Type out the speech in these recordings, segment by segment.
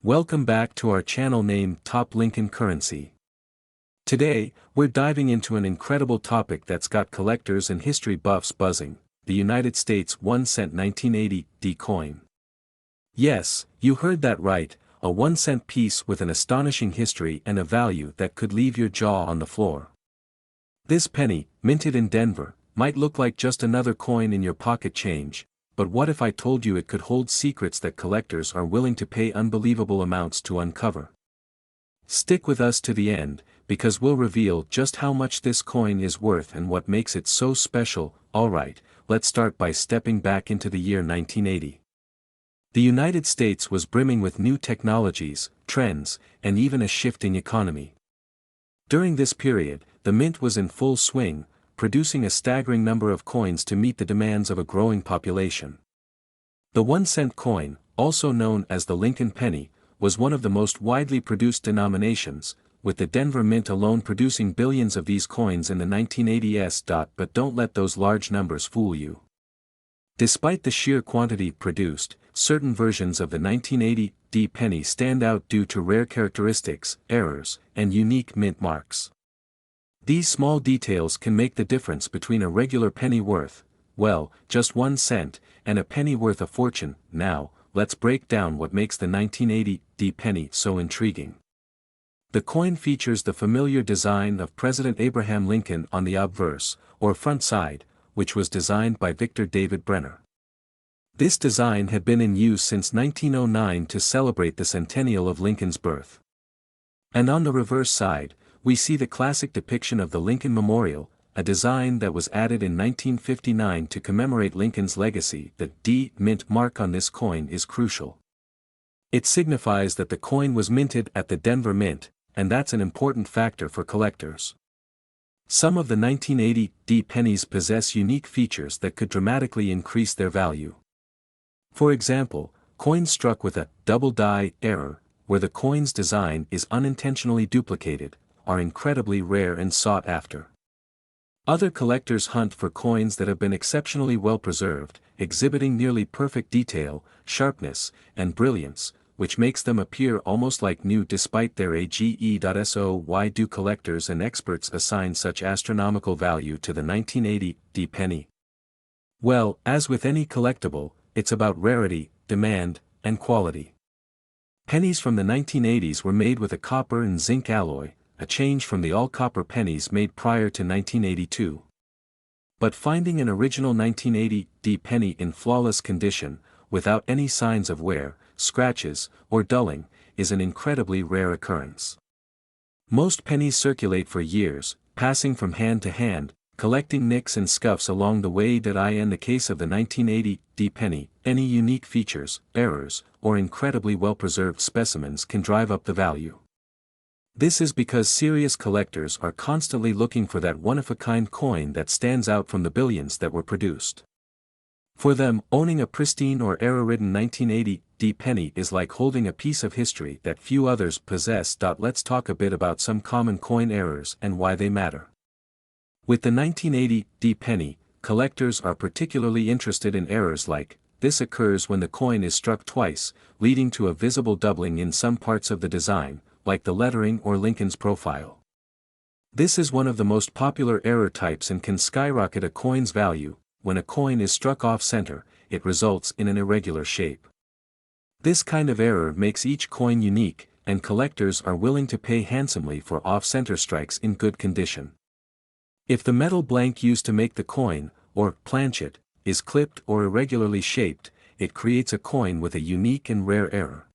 Welcome back to our channel named Top Lincoln Currency. Today, we're diving into an incredible topic that's got collectors and history buffs buzzing: the United States 1-cent 1980 D coin. Yes, you heard that right, a 1-cent piece with an astonishing history and a value that could leave your jaw on the floor. This penny, minted in Denver, might look like just another coin in your pocket change, but what if I told you it could hold secrets that collectors are willing to pay unbelievable amounts to uncover? Stick with us to the end, because we'll reveal just how much this coin is worth and what makes it so special. Alright, let's start by stepping back into the year 1980. The United States was brimming with new technologies, trends, and even a shifting economy. During this period, the mint was in full swing, producing a staggering number of coins to meet the demands of a growing population. The 1-cent coin, also known as the Lincoln penny, was one of the most widely produced denominations, with the Denver Mint alone producing billions of these coins in the 1980s. But don't let those large numbers fool you. Despite the sheer quantity produced, certain versions of the 1980 D penny stand out due to rare characteristics, errors, and unique mint marks. These small details can make the difference between a regular penny worth, well, just 1 cent, and a penny worth a fortune. Now, let's break down what makes the 1980 D penny so intriguing. The coin features the familiar design of President Abraham Lincoln on the obverse, or front side, which was designed by Victor David Brenner. This design had been in use since 1909 to celebrate the centennial of Lincoln's birth. And on the reverse side, we see the classic depiction of the Lincoln Memorial, a design that was added in 1959 to commemorate Lincoln's legacy. The D mint mark on this coin is crucial. It signifies that the coin was minted at the Denver Mint, and that's an important factor for collectors. Some of the 1980 D pennies possess unique features that could dramatically increase their value. For example, coins struck with a double die error, where the coin's design is unintentionally duplicated, are incredibly rare and sought after. Other collectors hunt for coins that have been exceptionally well preserved, exhibiting nearly perfect detail, sharpness, and brilliance, which makes them appear almost like new despite their age. So why do collectors and experts assign such astronomical value to the 1980 D penny? Well, as with any collectible, it's about rarity, demand, and quality. Pennies from the 1980s were made with a copper and zinc alloy, a change from the all-copper pennies made prior to 1982. But finding an original 1980 D penny in flawless condition, without any signs of wear, scratches, or dulling, is an incredibly rare occurrence. Most pennies circulate for years, passing from hand to hand, collecting nicks and scuffs along the way. In the case of the 1980 D penny, any unique features, errors, or incredibly well-preserved specimens can drive up the value. This is because serious collectors are constantly looking for that one-of-a-kind coin that stands out from the billions that were produced. For them, owning a pristine or error-ridden 1980 D penny is like holding a piece of history that few others possess. Let's talk a bit about some common coin errors and why they matter. With the 1980 D penny, collectors are particularly interested in errors like, this occurs when the coin is struck twice, leading to a visible doubling in some parts of the design, like the lettering or Lincoln's profile. This is one of the most popular error types and can skyrocket a coin's value. When a coin is struck off-center, it results in an irregular shape. This kind of error makes each coin unique, and collectors are willing to pay handsomely for off-center strikes in good condition. If the metal blank used to make the coin, or planchet, is clipped or irregularly shaped, it creates a coin with a unique and rare error.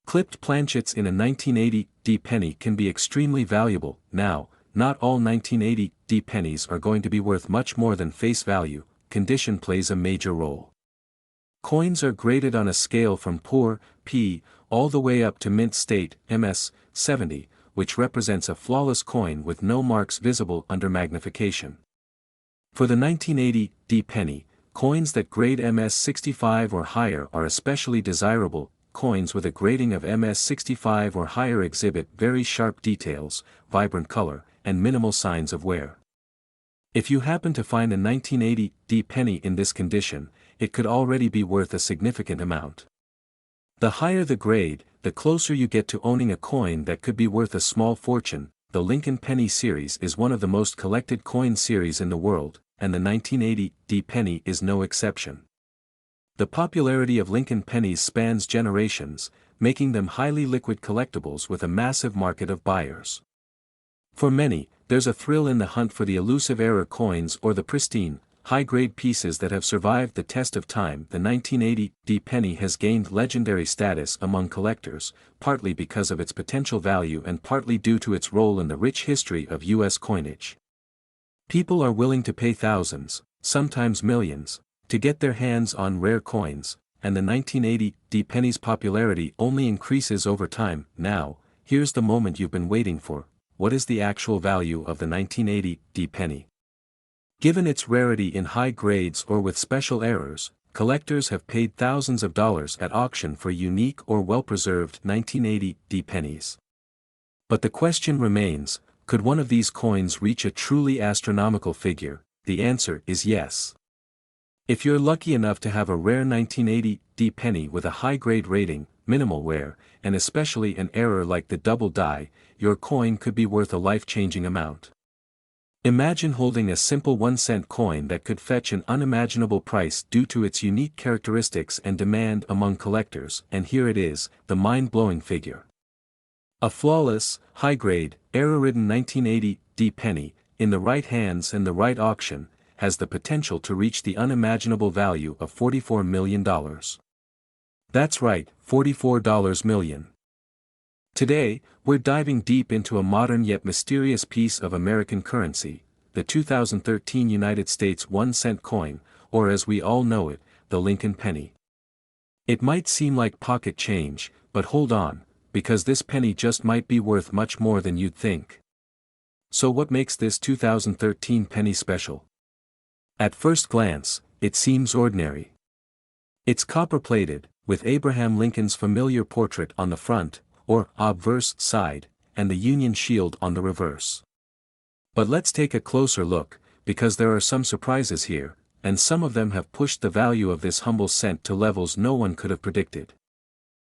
Clipped planchets in a 1980 D penny can be extremely valuable. Now, not all 1980 D pennies are going to be worth much more than face value. Condition plays a major role. Coins are graded on a scale from poor, P, all the way up to mint state, MS, 70, which represents a flawless coin with no marks visible under magnification. For the 1980 D penny, coins that grade MS 65 or higher are especially desirable. Coins with a grading of MS 65 or higher exhibit very sharp details, vibrant color, and minimal signs of wear. If you happen to find a 1980 D penny in this condition, it could already be worth a significant amount. The higher the grade, the closer you get to owning a coin that could be worth a small fortune. The Lincoln Penny series is one of the most collected coin series in the world, and the 1980 D penny is no exception. The popularity of Lincoln pennies spans generations, making them highly liquid collectibles with a massive market of buyers. For many, there's a thrill in the hunt for the elusive error coins or the pristine, high-grade pieces that have survived the test of time. The 1980 D penny has gained legendary status among collectors, partly because of its potential value and partly due to its role in the rich history of U.S. coinage. People are willing to pay thousands, sometimes millions, to get their hands on rare coins, and the 1980 D penny's popularity only increases over time. Now, here's the moment you've been waiting for. What is the actual value of the 1980 D penny? Given its rarity in high grades or with special errors, collectors have paid thousands of dollars at auction for unique or well-preserved 1980 D pennies. But the question remains, could one of these coins reach a truly astronomical figure? The answer is yes. If you're lucky enough to have a rare 1980 D penny with a high-grade rating, minimal wear, and especially an error like the double die, your coin could be worth a life-changing amount. Imagine holding a simple 1-cent coin that could fetch an unimaginable price due to its unique characteristics and demand among collectors, and here it is, the mind-blowing figure. A flawless, high-grade, error-ridden 1980 D penny, in the right hands and the right auction, has the potential to reach the unimaginable value of $44 million. That's right, $44 million. Today, we're diving deep into a modern yet mysterious piece of American currency, the 2013 United States 1-cent coin, or as we all know it, the Lincoln penny. It might seem like pocket change, but hold on, because this penny just might be worth much more than you'd think. So what makes this 2013 penny special? At first glance, it seems ordinary. It's copper-plated, with Abraham Lincoln's familiar portrait on the front, or obverse side, and the Union shield on the reverse. But let's take a closer look, because there are some surprises here, and some of them have pushed the value of this humble cent to levels no one could have predicted.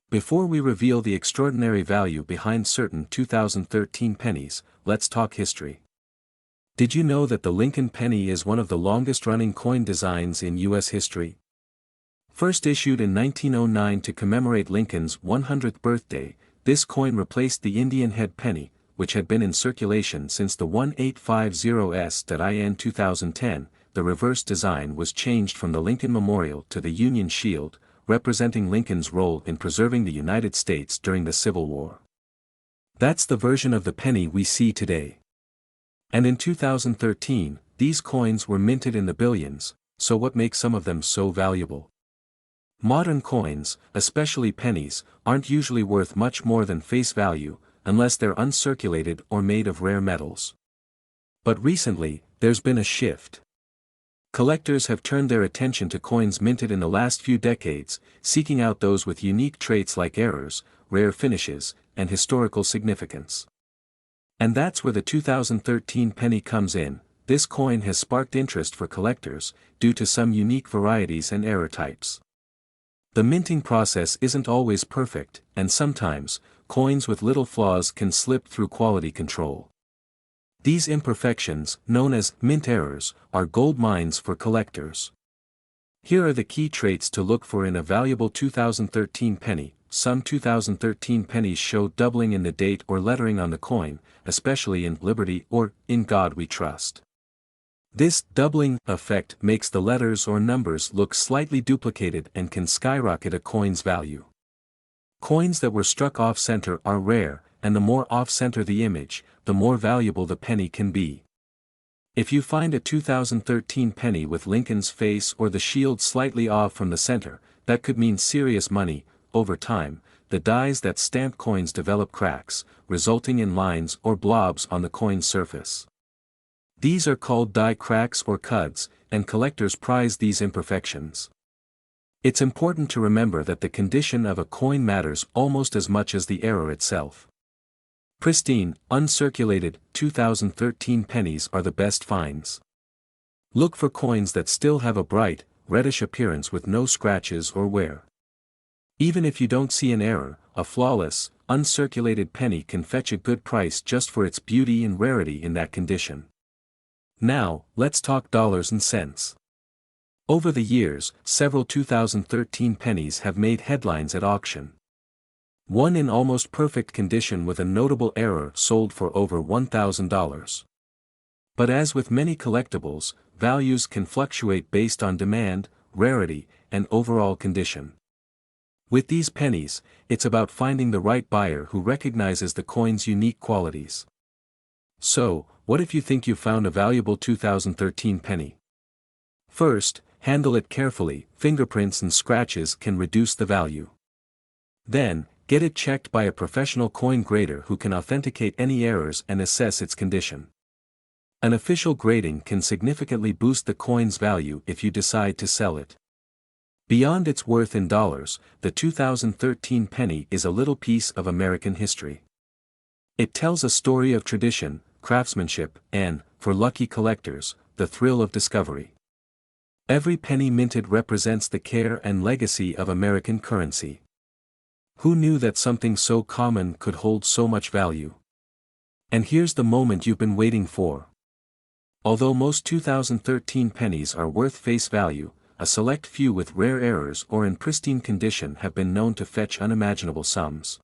Before we reveal the extraordinary value behind certain 2013 pennies, let's talk history. Did you know that the Lincoln penny is one of the longest-running coin designs in U.S. history? First issued in 1909 to commemorate Lincoln's 100th birthday, this coin replaced the Indian head penny, which had been in circulation since the 1850s. In 2010, the reverse design was changed from the Lincoln Memorial to the Union Shield, representing Lincoln's role in preserving the United States during the Civil War. That's the version of the penny we see today. And in 2013, these coins were minted in the billions, so what makes some of them so valuable? Modern coins, especially pennies, aren't usually worth much more than face value, unless they're uncirculated or made of rare metals. But recently, there's been a shift. Collectors have turned their attention to coins minted in the last few decades, seeking out those with unique traits like errors, rare finishes, and historical significance. And that's where the 2013 penny comes in. This coin has sparked interest for collectors, due to some unique varieties and error types. The minting process isn't always perfect, and sometimes, coins with little flaws can slip through quality control. These imperfections, known as mint errors, are gold mines for collectors. Here are the key traits to look for in a valuable 2013 penny. Some 2013 pennies show doubling in the date or lettering on the coin, especially in Liberty or In God We Trust. This doubling effect makes the letters or numbers look slightly duplicated and can skyrocket a coin's value. Coins that were struck off-center are rare, and the more off-center the image, the more valuable the penny can be. If you find a 2013 penny with Lincoln's face or the shield slightly off from the center, that could mean serious money. Over time, the dies that stamp coins develop cracks, resulting in lines or blobs on the coin's surface. These are called die cracks or cuds, and collectors prize these imperfections. It's important to remember that the condition of a coin matters almost as much as the error itself. Pristine, uncirculated, 2013 pennies are the best finds. Look for coins that still have a bright, reddish appearance with no scratches or wear. Even if you don't see an error, a flawless, uncirculated penny can fetch a good price just for its beauty and rarity in that condition. Now, let's talk dollars and cents. Over the years, several 2013 pennies have made headlines at auction. One in almost perfect condition with a notable error sold for over $1,000. But as with many collectibles, values can fluctuate based on demand, rarity, and overall condition. With these pennies, it's about finding the right buyer who recognizes the coin's unique qualities. So, what if you think you found a valuable 2013 penny? First, handle it carefully. Fingerprints and scratches can reduce the value. Then, get it checked by a professional coin grader who can authenticate any errors and assess its condition. An official grading can significantly boost the coin's value if you decide to sell it. Beyond its worth in dollars, the 2013 penny is a little piece of American history. It tells a story of tradition, craftsmanship, and, for lucky collectors, the thrill of discovery. Every penny minted represents the care and legacy of American currency. Who knew that something so common could hold so much value? And here's the moment you've been waiting for. Although most 2013 pennies are worth face value, a select few with rare errors or in pristine condition have been known to fetch unimaginable sums.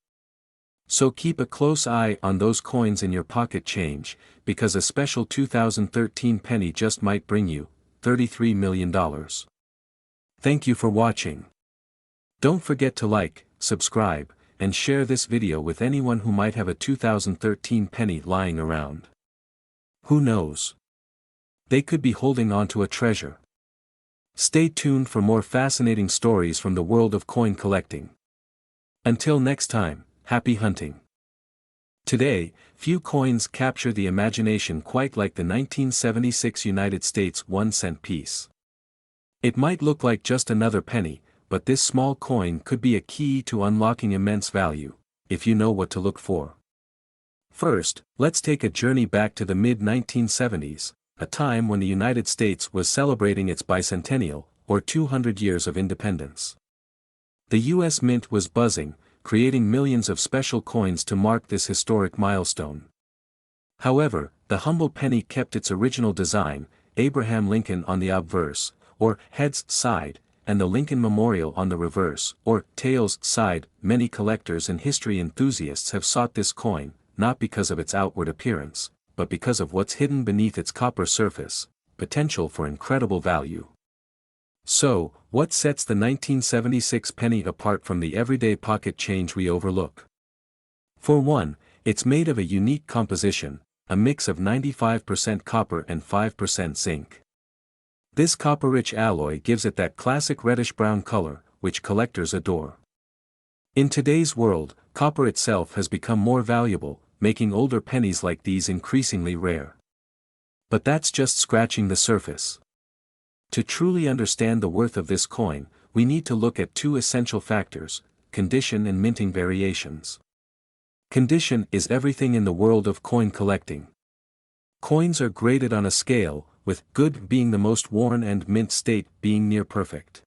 So keep a close eye on those coins in your pocket change, because a special 2013 penny just might bring you $33 million. Thank you for watching. Don't forget to like, subscribe, and share this video with anyone who might have a 2013 penny lying around. Who knows? They could be holding on to a treasure. Stay tuned for more fascinating stories from the world of coin collecting. Until next time, happy hunting. Today, few coins capture the imagination quite like the 1976 United States 1-cent piece. It might look like just another penny, but this small coin could be a key to unlocking immense value, if you know what to look for. First, let's take a journey back to the mid-1970s, a time when the United States was celebrating its bicentennial, or 200 years of independence. The U.S. Mint was buzzing, creating millions of special coins to mark this historic milestone. However, the humble penny kept its original design, Abraham Lincoln on the obverse, or heads side, and the Lincoln Memorial on the reverse, or tails side. Many collectors and history enthusiasts have sought this coin, not because of its outward appearance, but because of what's hidden beneath its copper surface, potential for incredible value. So, what sets the 1976 penny apart from the everyday pocket change we overlook? For one, it's made of a unique composition, a mix of 95% copper and 5% zinc. This copper-rich alloy gives it that classic reddish-brown color, which collectors adore. In today's world, copper itself has become more valuable, making older pennies like these increasingly rare. But that's just scratching the surface. To truly understand the worth of this coin, we need to look at two essential factors: condition and minting variations. Condition is everything in the world of coin collecting. Coins are graded on a scale, with good being the most worn and mint state being near perfect.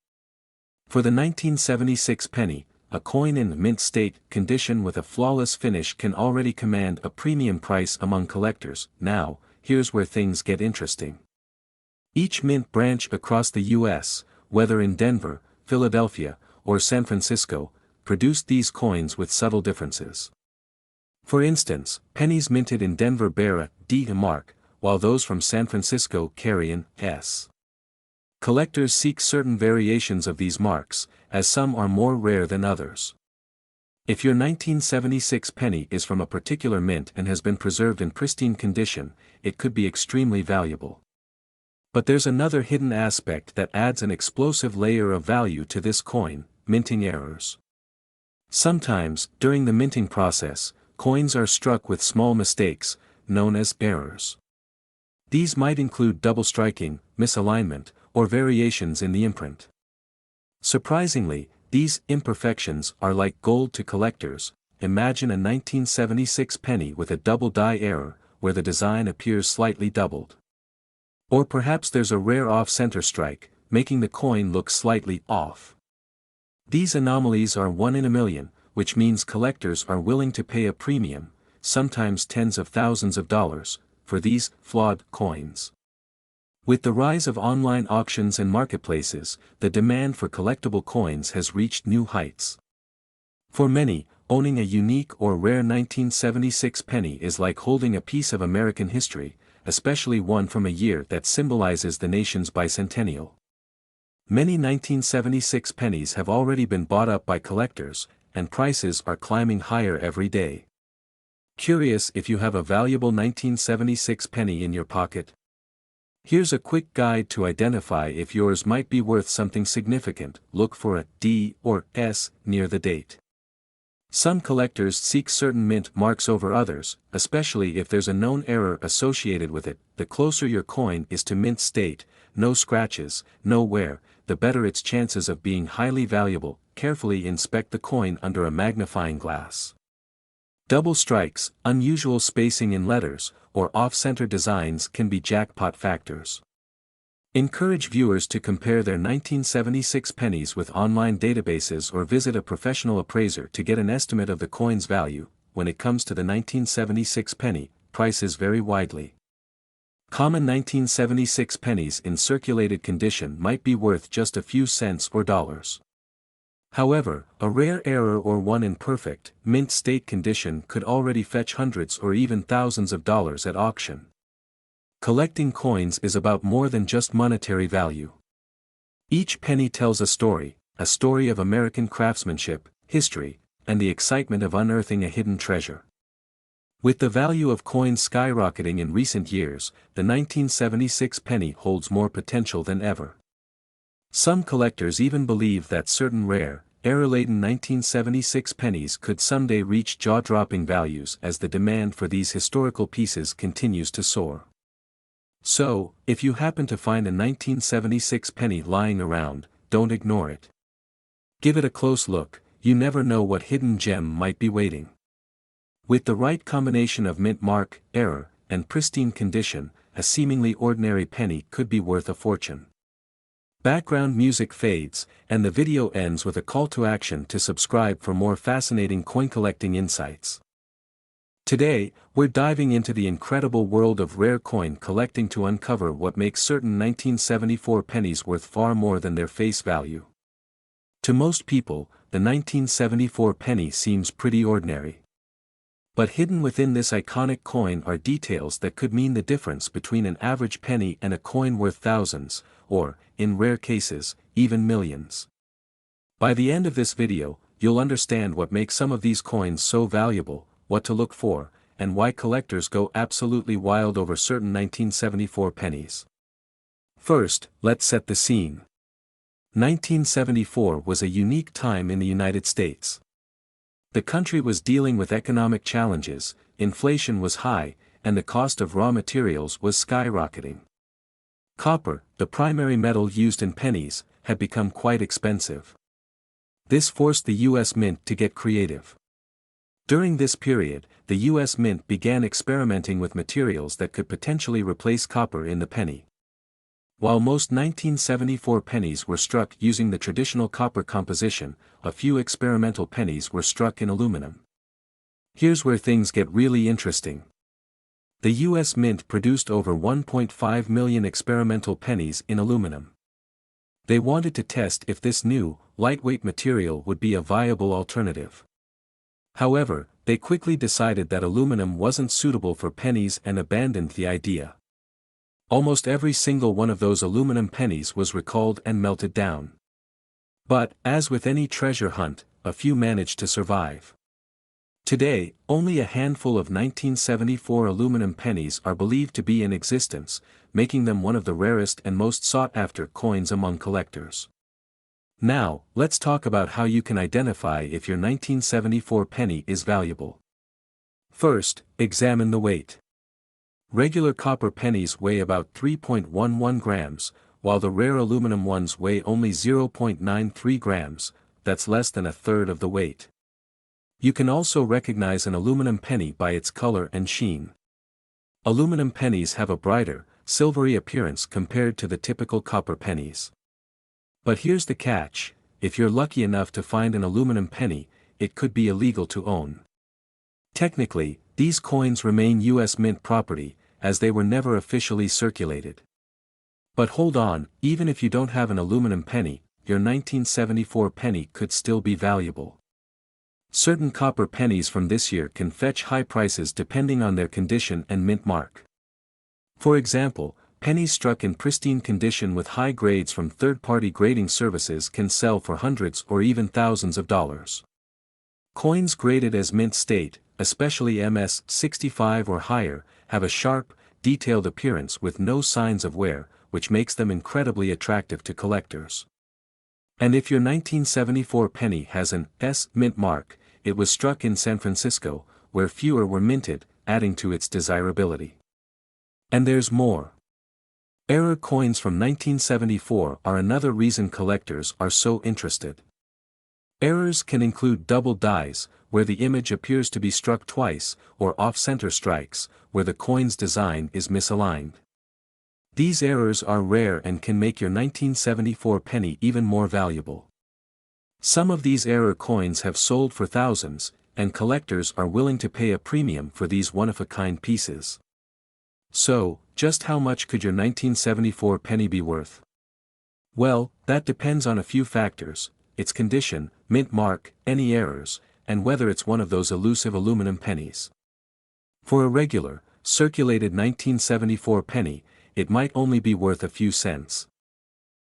For the 1976 penny, a coin in mint state condition with a flawless finish can already command a premium price among collectors. Now, here's where things get interesting. Each mint branch across the U.S., whether in Denver, Philadelphia, or San Francisco, produced these coins with subtle differences. For instance, pennies minted in Denver bear a D mark, while those from San Francisco carry an S. Collectors seek certain variations of these marks, as some are more rare than others. If your 1976 penny is from a particular mint and has been preserved in pristine condition, it could be extremely valuable. But there's another hidden aspect that adds an explosive layer of value to this coin: minting errors. Sometimes, during the minting process, coins are struck with small mistakes, known as errors. These might include double striking, misalignment, or variations in the imprint. Surprisingly, these imperfections are like gold to collectors. Imagine a 1976 penny with a double die error, where the design appears slightly doubled. Or perhaps there's a rare off-center strike, making the coin look slightly off. These anomalies are one in a million, which means collectors are willing to pay a premium, sometimes tens of thousands of dollars, for these flawed coins. With the rise of online auctions and marketplaces, the demand for collectible coins has reached new heights. For many, owning a unique or rare 1976 penny is like holding a piece of American history, especially one from a year that symbolizes the nation's bicentennial. Many 1976 pennies have already been bought up by collectors, and prices are climbing higher every day. Curious if you have a valuable 1976 penny in your pocket? Here's a quick guide to identify if yours might be worth something significant. Look for a D or S near the date. Some collectors seek certain mint marks over others, especially if there's a known error associated with it. The closer your coin is to mint state, no scratches, no wear, the better its chances of being highly valuable. Carefully inspect the coin under a magnifying glass. Double strikes, unusual spacing in letters, or off-center designs can be jackpot factors. Encourage viewers to compare their 1976 pennies with online databases or visit a professional appraiser to get an estimate of the coin's value. When it comes to the 1976 penny, prices vary widely. Common 1976 pennies in circulated condition might be worth just a few cents or dollars. However, a rare error or one in perfect, mint state condition could already fetch hundreds or even thousands of dollars at auction. Collecting coins is about more than just monetary value. Each penny tells a story of American craftsmanship, history, and the excitement of unearthing a hidden treasure. With the value of coins skyrocketing in recent years, the 1976 penny holds more potential than ever. Some collectors even believe that certain rare, error-laden 1976 pennies could someday reach jaw-dropping values as the demand for these historical pieces continues to soar. So, if you happen to find a 1976 penny lying around, don't ignore it. Give it a close look, you never know what hidden gem might be waiting. With the right combination of mint mark, error, and pristine condition, a seemingly ordinary penny could be worth a fortune. Background music fades, and the video ends with a call to action to subscribe for more fascinating coin collecting insights. Today, we're diving into the incredible world of rare coin collecting to uncover what makes certain 1974 pennies worth far more than their face value. To most people, the 1974 penny seems pretty ordinary. But hidden within this iconic coin are details that could mean the difference between an average penny and a coin worth thousands, or, in rare cases, even millions. By the end of this video, you'll understand what makes some of these coins so valuable, what to look for, and why collectors go absolutely wild over certain 1974 pennies. First, let's set the scene. 1974 was a unique time in the United States. The country was dealing with economic challenges, inflation was high, and the cost of raw materials was skyrocketing. Copper, the primary metal used in pennies, had become quite expensive. This forced the U.S. Mint to get creative. During this period, the U.S. Mint began experimenting with materials that could potentially replace copper in the penny. While most 1974 pennies were struck using the traditional copper composition, a few experimental pennies were struck in aluminum. Here's where things get really interesting. The U.S. Mint produced over 1.5 million experimental pennies in aluminum. They wanted to test if this new, lightweight material would be a viable alternative. However, they quickly decided that aluminum wasn't suitable for pennies and abandoned the idea. Almost every single one of those aluminum pennies was recalled and melted down. But, as with any treasure hunt, a few managed to survive. Today, only a handful of 1974 aluminum pennies are believed to be in existence, making them one of the rarest and most sought-after coins among collectors. Now, let's talk about how you can identify if your 1974 penny is valuable. First, examine the weight. Regular copper pennies weigh about 3.11 grams, while the rare aluminum ones weigh only 0.93 grams, that's less than a third of the weight. You can also recognize an aluminum penny by its color and sheen. Aluminum pennies have a brighter, silvery appearance compared to the typical copper pennies. But here's the catch, if you're lucky enough to find an aluminum penny, it could be illegal to own. Technically, these coins remain U.S. Mint property, as they were never officially circulated. But hold on, even if you don't have an aluminum penny, your 1974 penny could still be valuable. Certain copper pennies from this year can fetch high prices depending on their condition and mint mark. For example, pennies struck in pristine condition with high grades from third-party grading services can sell for hundreds or even thousands of dollars. Coins graded as mint state, especially MS-65 or higher, have a sharp, detailed appearance with no signs of wear, which makes them incredibly attractive to collectors. And if your 1974 penny has an S mint mark, it was struck in San Francisco, where fewer were minted, adding to its desirability. And there's more. Error coins from 1974 are another reason collectors are so interested. Errors can include double dies, where the image appears to be struck twice, or off-center strikes, where the coin's design is misaligned. These errors are rare and can make your 1974 penny even more valuable. Some of these error coins have sold for thousands, and collectors are willing to pay a premium for these one-of-a-kind pieces. So, just how much could your 1974 penny be worth? Well, that depends on a few factors: its condition, mint mark, any errors, and whether it's one of those elusive aluminum pennies. For a regular, circulated 1974 penny, it might only be worth a few cents.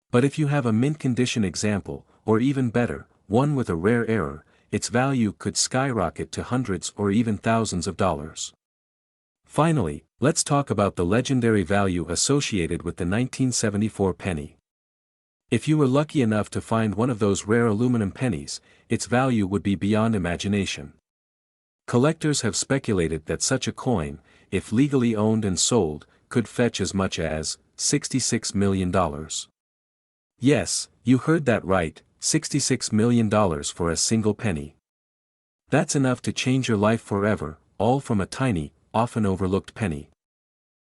But if you have a mint condition example, or even better, one with a rare error, its value could skyrocket to hundreds or even thousands of dollars. Finally, let's talk about the legendary value associated with the 1974 penny. If you were lucky enough to find one of those rare aluminum pennies, its value would be beyond imagination. Collectors have speculated that such a coin, if legally owned and sold, could fetch as much as $66 million. Yes, you heard that right, $66 million for a single penny. That's enough to change your life forever, all from a tiny, often overlooked penny.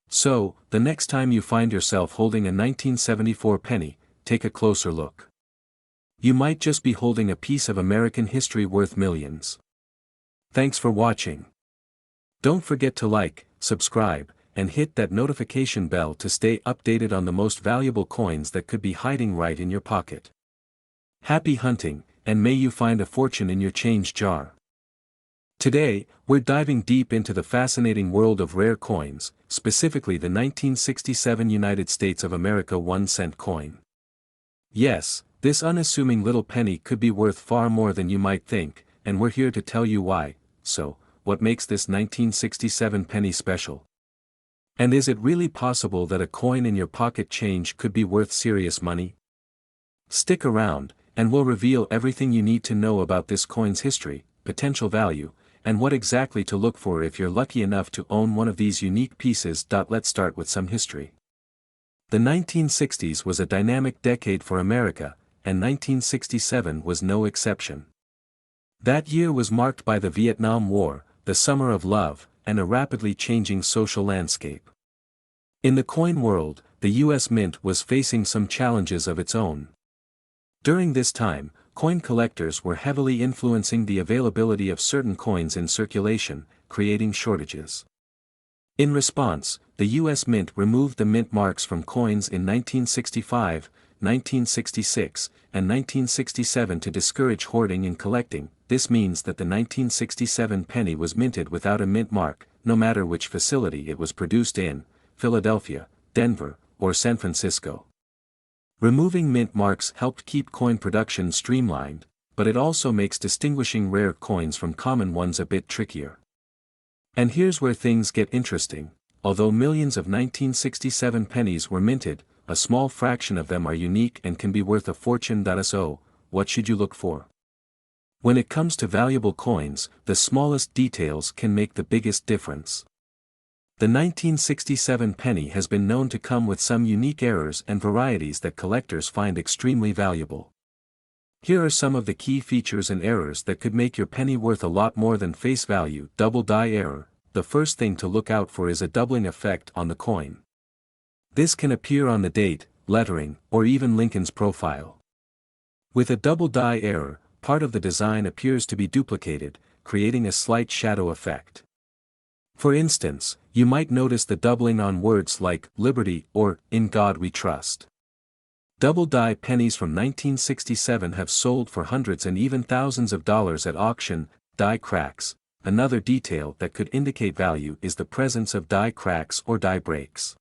So, the next time you find yourself holding a 1974 penny, take a closer look. You might just be holding a piece of American history worth millions. Thanks for watching. Don't forget to like, subscribe, and hit that notification bell to stay updated on the most valuable coins that could be hiding right in your pocket. Happy hunting, and may you find a fortune in your change jar. Today, we're diving deep into the fascinating world of rare coins, specifically the 1967 United States of America 1-cent coin. Yes, this unassuming little penny could be worth far more than you might think, and we're here to tell you why. So, what makes this 1967 penny special? And is it really possible that a coin in your pocket change could be worth serious money? Stick around, and we'll reveal everything you need to know about this coin's history, potential value, and what exactly to look for if you're lucky enough to own one of these unique pieces. Let's start with some history. The 1960s was a dynamic decade for America, and 1967 was no exception. That year was marked by the Vietnam War, the Summer of Love, and a rapidly changing social landscape. In the coin world, the U.S. Mint was facing some challenges of its own. During this time, coin collectors were heavily influencing the availability of certain coins in circulation, creating shortages. In response, the U.S. Mint removed the mint marks from coins in 1965, 1966, and 1967 to discourage hoarding and collecting. This means that the 1967 penny was minted without a mint mark, no matter which facility it was produced in, Philadelphia, Denver, or San Francisco. Removing mint marks helped keep coin production streamlined, but it also makes distinguishing rare coins from common ones a bit trickier. And here's where things get interesting: although millions of 1967 pennies were minted, a small fraction of them are unique and can be worth a fortune. So, what should you look for? When it comes to valuable coins, the smallest details can make the biggest difference. The 1967 penny has been known to come with some unique errors and varieties that collectors find extremely valuable. Here are some of the key features and errors that could make your penny worth a lot more than face value. Double die error. The first thing to look out for is a doubling effect on the coin. This can appear on the date, lettering, or even Lincoln's profile. With a double die error, part of the design appears to be duplicated, creating a slight shadow effect. For instance, you might notice the doubling on words like liberty or in God we trust. Double die pennies from 1967 have sold for hundreds and even thousands of dollars at auction. Die cracks. Another detail that could indicate value is the presence of die cracks or die breaks.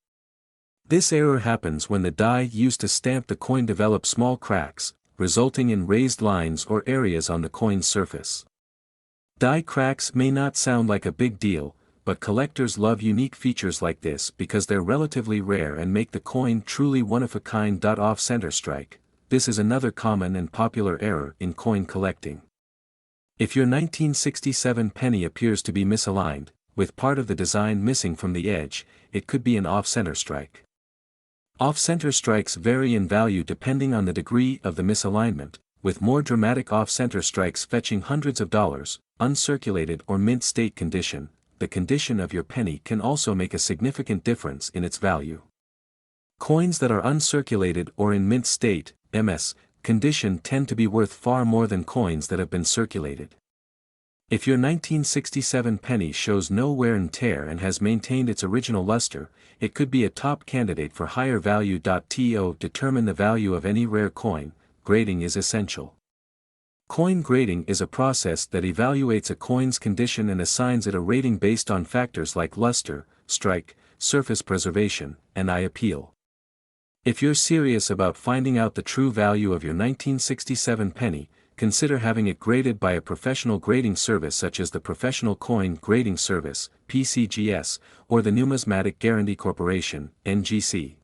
This error happens when the die used to stamp the coin develops small cracks, resulting in raised lines or areas on the coin's surface. Die cracks may not sound like a big deal, but collectors love unique features like this because they're relatively rare and make the coin truly one-of-a-kind. Off-center strike. This is another common and popular error in coin collecting. If your 1967 penny appears to be misaligned, with part of the design missing from the edge, it could be an off-center strike. Off-center strikes vary in value depending on the degree of the misalignment, with more dramatic off-center strikes fetching hundreds of dollars. Uncirculated or mint state condition. The condition of your penny can also make a significant difference in its value. Coins that are uncirculated or in mint state, MS, condition tend to be worth far more than coins that have been circulated. If your 1967 penny shows no wear and tear and has maintained its original luster, it could be a top candidate for higher value. To determine the value of any rare coin, grading is essential. Coin grading is a process that evaluates a coin's condition and assigns it a rating based on factors like luster, strike, surface preservation, and eye appeal. If you're serious about finding out the true value of your 1967 penny, consider having it graded by a professional grading service such as the Professional Coin Grading Service, PCGS, or the Numismatic Guarantee Corporation, NGC.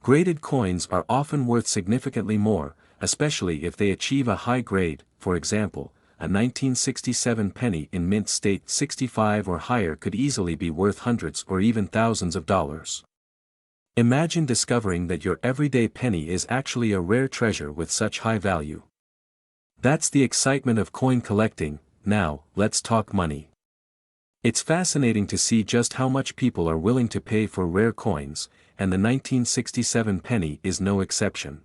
Graded coins are often worth significantly more, especially if they achieve a high grade. For example, a 1967 penny in mint state 65 or higher could easily be worth hundreds or even thousands of dollars. Imagine discovering that your everyday penny is actually a rare treasure with such high value. That's the excitement of coin collecting. Now, let's talk money. It's fascinating to see just how much people are willing to pay for rare coins, and the 1967 penny is no exception.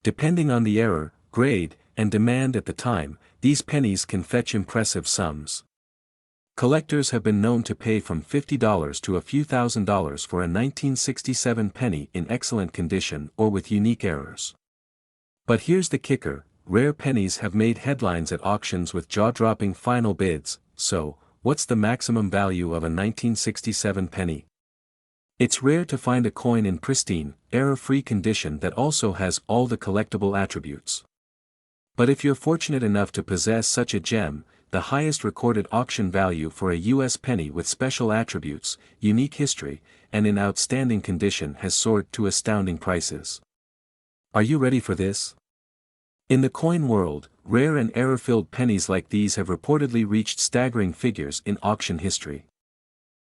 Depending on the error, grade, and demand at the time, these pennies can fetch impressive sums. Collectors have been known to pay from $50 to a few $1,000s for a 1967 penny in excellent condition or with unique errors. But here's the kicker, rare pennies have made headlines at auctions with jaw-dropping final bids. So, what's the maximum value of a 1967 penny? It's rare to find a coin in pristine, error-free condition that also has all the collectible attributes. But if you're fortunate enough to possess such a gem, the highest recorded auction value for a U.S. penny with special attributes, unique history, and in outstanding condition has soared to astounding prices. Are you ready for this? In the coin world, rare and error-filled pennies like these have reportedly reached staggering figures in auction history.